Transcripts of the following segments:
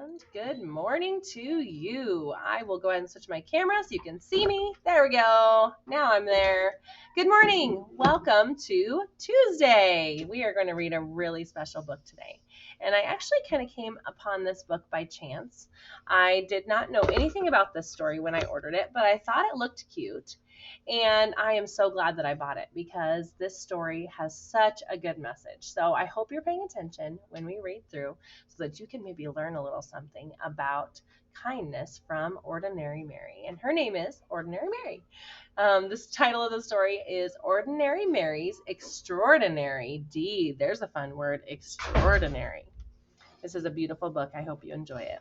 And good morning to you. I will go ahead and switch my camera so you can see me. There we go. Now I'm there. Good morning. Welcome to Tuesday. We are going to read a really special book today. And I actually kind of came upon this book by chance. I did not know anything about this story when I ordered it, but I thought it looked cute. And I am so glad that I bought it because this story has such a good message. So I hope you're paying attention when we read through so that you can maybe learn a little something about kindness from Ordinary Mary. And her name is Ordinary Mary. This title of the story is Ordinary Mary's Extraordinary Deed. There's a fun word, extraordinary. This is a beautiful book. I hope you enjoy it.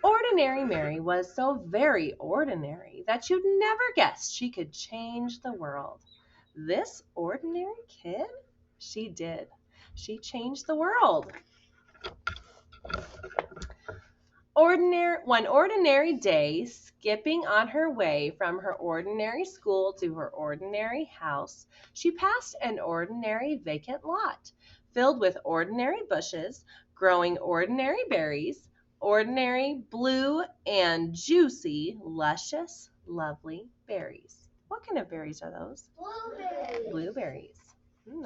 Ordinary Mary was so very ordinary that you'd never guess she could change the world. This ordinary kid? She did. She changed the world. One ordinary day, skipping on her way from her ordinary school to her ordinary house, she passed an ordinary vacant lot, filled with ordinary bushes, growing ordinary berries, ordinary blue and juicy, luscious, lovely berries. What kind of berries are those? Blueberries. Blueberries.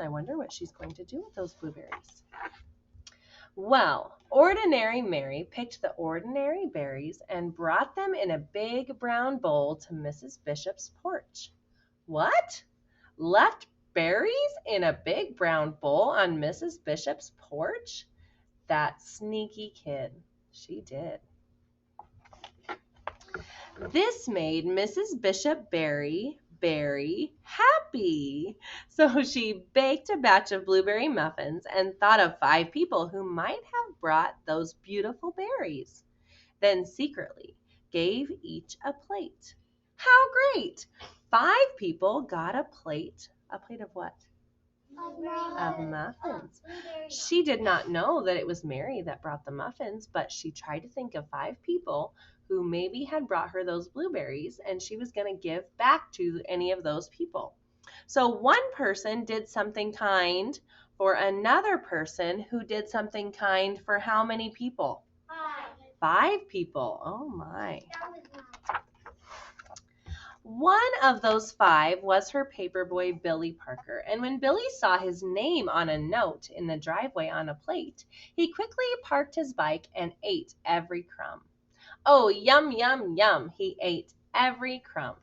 I wonder what she's going to do with those blueberries. Well, Ordinary Mary picked the ordinary berries and brought them in a big brown bowl to Mrs. Bishop's porch. What? Left berries in a big brown bowl on Mrs. Bishop's porch? That sneaky kid. She did. This made Mrs. Bishop very happy. So she baked a batch of blueberry muffins and thought of 5 people who might have brought those beautiful berries. Then secretly gave each a plate. How great! 5 people got a plate. A plate of what? Of muffins. She did not know that it was Mary that brought the muffins, but she tried to think of 5 people who maybe had brought her those blueberries, and she was going to give back to any of those people. So one person did something kind for another person who did something kind for how many people? 5 people. Oh my. One of those 5 was her paper boy, Billy Parker, and when Billy saw his name on a note in the driveway on a plate, he quickly parked his bike and ate every crumb. Oh, yum, yum, yum, he ate every crumb.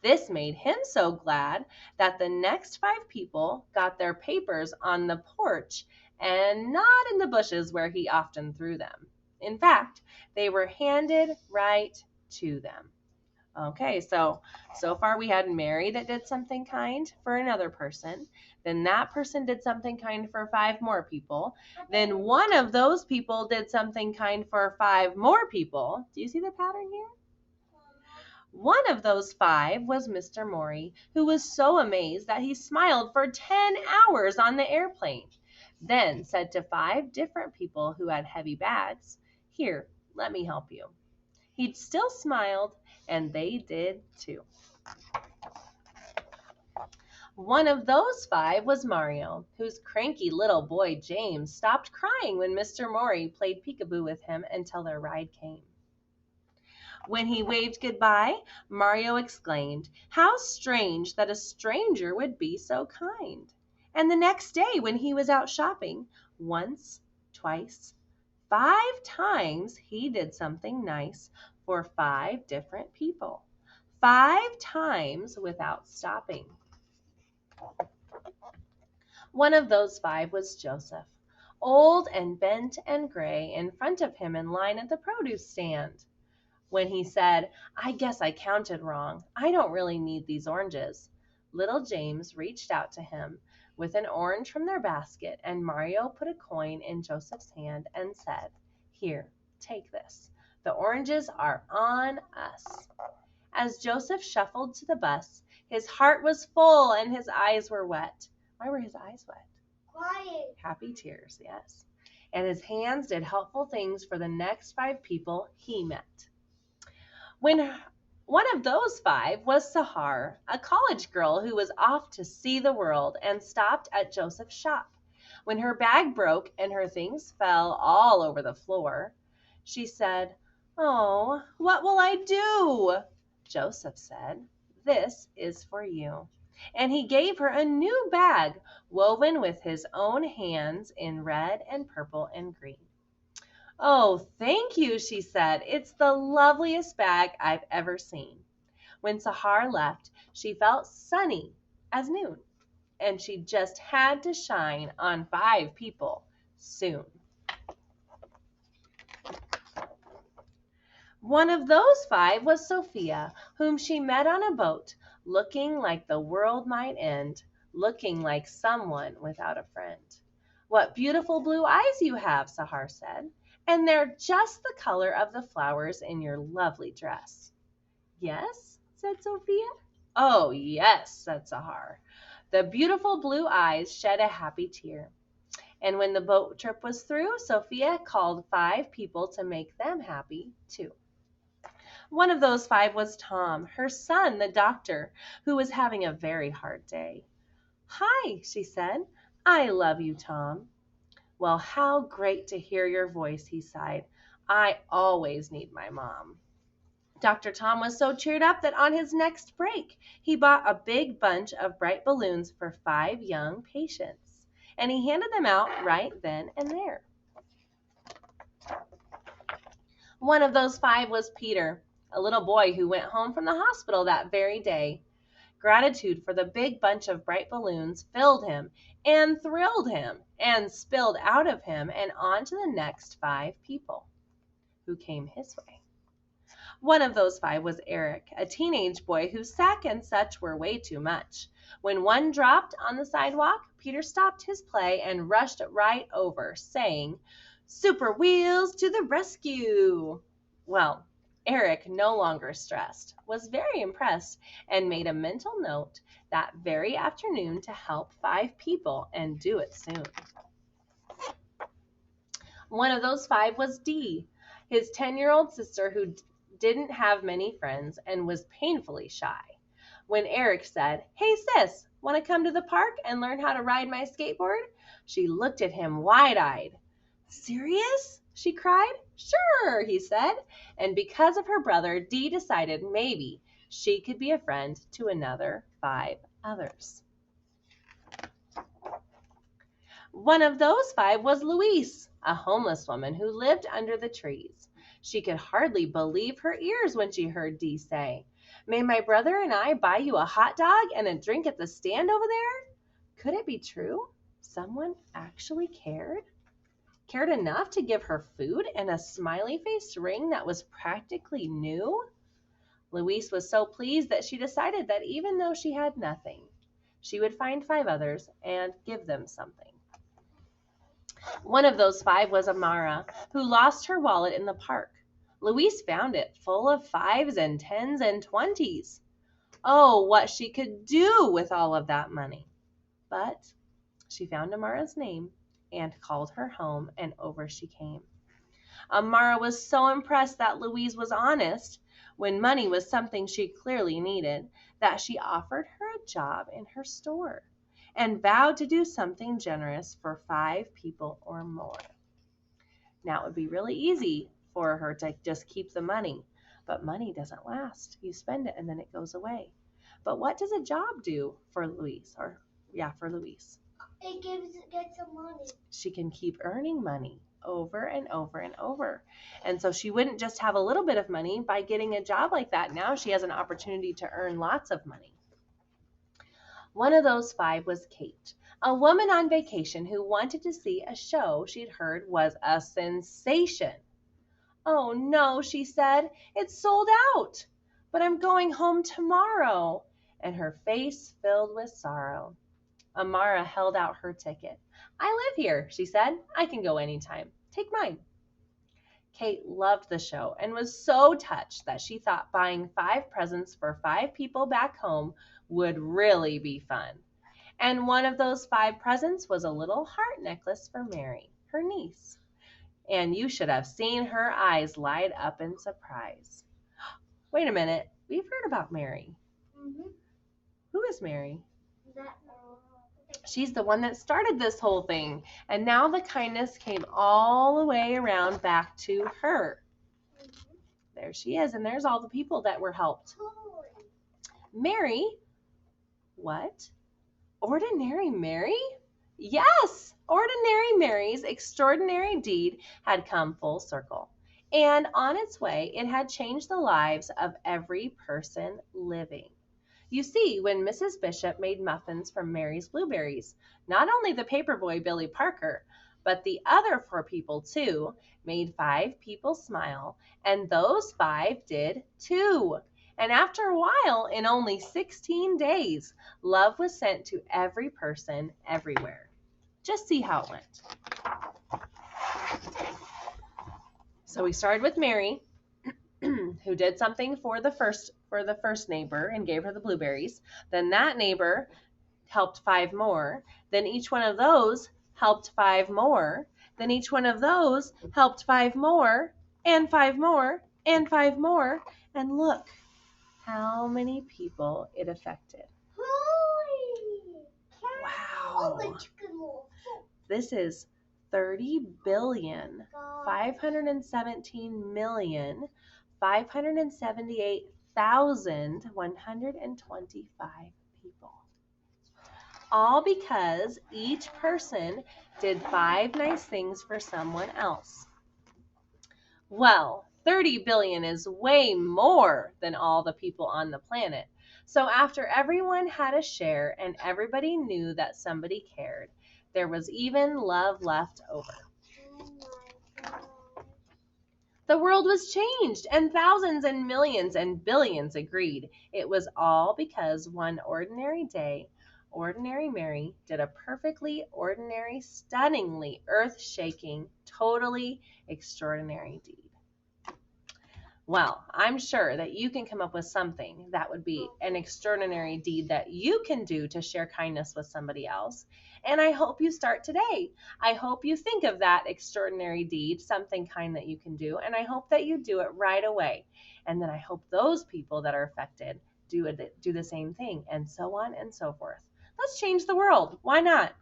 This made him so glad that the next 5 people got their papers on the porch and not in the bushes where he often threw them. In fact, they were handed right to them. Okay, so far we had Mary that did something kind for another person. Then that person did something kind for 5 more people. Then one of those people did something kind for 5 more people. Do you see the pattern here? One of those 5 was Mr. Morey, who was so amazed that he smiled for 10 hours on the airplane. Then said to 5 different people who had heavy bags, "Here, let me help you." He still smiled, and they did too. One of those 5 was Mario, whose cranky little boy James stopped crying when Mr. Morey played peekaboo with him until their ride came. When he waved goodbye, Mario exclaimed, "How strange that a stranger would be so kind." And the next day when he was out shopping, once, twice, 5 times he did something nice for 5 different people. 5 times without stopping. One of those 5 was Joseph, old and bent and gray, in front of him in line at the produce stand. When he said, "I guess I counted wrong. I don't really need these oranges," little James reached out to him with an orange from their basket, and Mario put a coin in Joseph's hand and said, "Here, take this. The oranges are on us." As Joseph shuffled to the bus, his heart was full and his eyes were wet. Why were his eyes wet? Crying. Happy tears, yes. And his hands did helpful things for the next 5 people he met. When one of those 5 was Sahar, a college girl who was off to see the world and stopped at Joseph's shop. When her bag broke and her things fell all over the floor, she said, "Oh, what will I do?" Joseph said, "This is for you." And he gave her a new bag woven with his own hands in red and purple and green. "Oh, thank you," she said. "It's the loveliest bag I've ever seen." When Sahar left, she felt sunny as noon, and she just had to shine on 5 people soon. One of those 5 was Sophia, whom she met on a boat, looking like the world might end, looking like someone without a friend. "What beautiful blue eyes you have," Sahar said, "and they're just the color of the flowers in your lovely dress." "Yes?" said Sophia. "Oh, yes," said Sahar. The beautiful blue eyes shed a happy tear. And when the boat trip was through, Sophia called 5 people to make them happy, too. One of those 5 was Tom, her son, the doctor, who was having a very hard day. "Hi," she said. "I love you, Tom." "Well, how great to hear your voice," he sighed. "I always need my mom." Dr. Tom was so cheered up that on his next break, he bought a big bunch of bright balloons for 5 young patients, and he handed them out right then and there. One of those 5 was Peter, a little boy who went home from the hospital that very day. Gratitude for the big bunch of bright balloons filled him and thrilled him and spilled out of him and on to the next 5 people who came his way. One of those 5 was Eric, a teenage boy whose sack and such were way too much. When one dropped on the sidewalk, Peter stopped his play and rushed right over, saying, "Super Wheels to the rescue!" Well, Eric, no longer stressed, was very impressed and made a mental note that very afternoon to help 5 people and do it soon. One of those 5 was Dee, his 10-year-old sister who didn't have many friends and was painfully shy. When Eric said, "Hey sis, want to come to the park and learn how to ride my skateboard?" she looked at him wide-eyed. "Serious?" she cried. "Sure," he said. And because of her brother, Dee decided maybe she could be a friend to another 5 others. One of those 5 was Louise, a homeless woman who lived under the trees. She could hardly believe her ears when she heard Dee say, "May my brother and I buy you a hot dog and a drink at the stand over there?" Could it be true? Someone actually cared? Cared enough to give her food and a smiley-faced ring that was practically new? Louise was so pleased that she decided that even though she had nothing, she would find 5 others and give them something. One of those 5 was Amara, who lost her wallet in the park. Louise found it full of 5s and 10s and 20s. Oh, what she could do with all of that money. But she found Amara's name and called her home, and over she came. Amara was so impressed that Louise was honest when money was something she clearly needed, that she offered her a job in her store and vowed to do something generous for 5 people or more. Now, it would be really easy for her to just keep the money, but money doesn't last. You spend it and then it goes away. But what does a job do for Louise? For Louise. It gets some money. She can keep earning money over and over and over. And so she wouldn't just have a little bit of money by getting a job like that. Now she has an opportunity to earn lots of money. One of those 5 was Kate, a woman on vacation who wanted to see a show she'd heard was a sensation. "Oh no," she said, "it's sold out. But I'm going home tomorrow." And her face filled with sorrow. Amara held out her ticket. "I live here," she said. "I can go anytime. Take mine." Kate loved the show and was so touched that she thought buying 5 presents for 5 people back home would really be fun. And one of those 5 presents was a little heart necklace for Mary, her niece. And you should have seen her eyes light up in surprise. Wait a minute, we've heard about Mary. Mm-hmm. Who is Mary? That She's the one that started this whole thing. And now the kindness came all the way around back to her. There she is. And there's all the people that were helped. Mary, what? Ordinary Mary? Yes, Ordinary Mary's extraordinary deed had come full circle. And on its way, it had changed the lives of every person living. You see, when Mrs. Bishop made muffins from Mary's blueberries, not only the paperboy Billy Parker, but the other 4 people too, made 5 people smile, and those 5 did too. And after a while, in only 16 days, love was sent to every person everywhere. Just see how it went. So we started with Mary, who did something for the first neighbor and gave her the blueberries. Then that neighbor helped 5 more. Then each one of those helped 5 more. Then each one of those helped 5 more, and 5 more, and 5 more. And look how many people it affected. Wow. This is 30,517,578,125 people. All because each person did 5 nice things for someone else. Well, 30 billion is way more than all the people on the planet. So after everyone had a share and everybody knew that somebody cared, there was even love left over. The world was changed, and thousands and millions and billions agreed. It was all because one ordinary day, Ordinary Mary did a perfectly ordinary, stunningly earth-shaking, totally extraordinary deed. Well, I'm sure that you can come up with something that would be an extraordinary deed that you can do to share kindness with somebody else. And I hope you start today. I hope you think of that extraordinary deed, something kind that you can do, and I hope that you do it right away. And then I hope those people that are affected do the same thing, and so on and so forth. Let's change the world. Why not?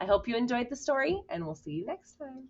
I hope you enjoyed the story, and we'll see you next time.